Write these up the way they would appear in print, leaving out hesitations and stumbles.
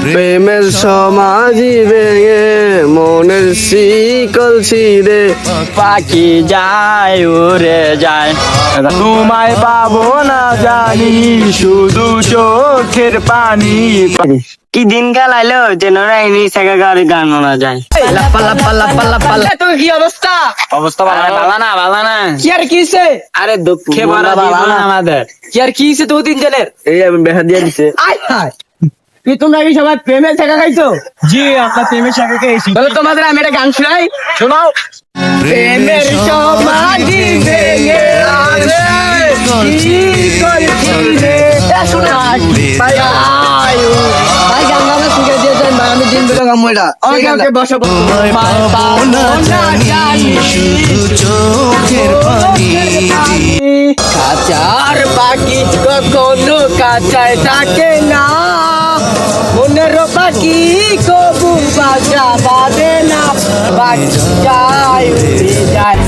প্রেমের সমাধি ভেঙে মনের শিকল ছিঁড়ে পাখি যায় উড়ে যায়, তোমায় পাবো না জানি শুধু চোখের পানি। কি দিন কালাইলো যেন রাইনি সাকা গাড়ি গান শোনা যায়। লাপ্পা লাপ্পা লাপ্পা লাপ্পা। তোর কি অবস্থা? অবস্থা ভালো না ভালো না। কি আর কিছে? আরে দুঃখে ভরা জীবন আমাদের। কি আর কিছে তো তিনজনের? এই আমি বেহা দিয়ে দিছে। আয় হায়, কি তোমরা কি সবাই প্রেমের শাখা খাইছো? জি আমরা প্রেমের শাখা খেয়েছি। তাহলে তোমাদের আমি একটা গান শোনাই, শোনাও। প্রেমের সমাধি ভেঙে কি করছিলে? শোনা ভাই, ভাই গান গানা শিখে দিয়েছেন ভাই, আমি দিন বেলা গামো এটা। ওকে ওকে বসো বসো। কাঁচার পাখি কখনো কাঁচায় থাকে না, মনের পাখি কবু বাসা বাঁধে না, পাখি যায় উড়ে যায়।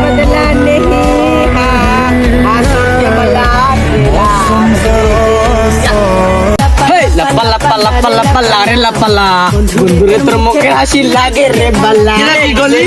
বদলা নেহি লাপ্পা লাপ্পা লাপ্পা লাপ্পা লা রে লাপ্পা লা, বন্ধুরে তোর মুখে হাসি লাগে রে বালা। কি গলি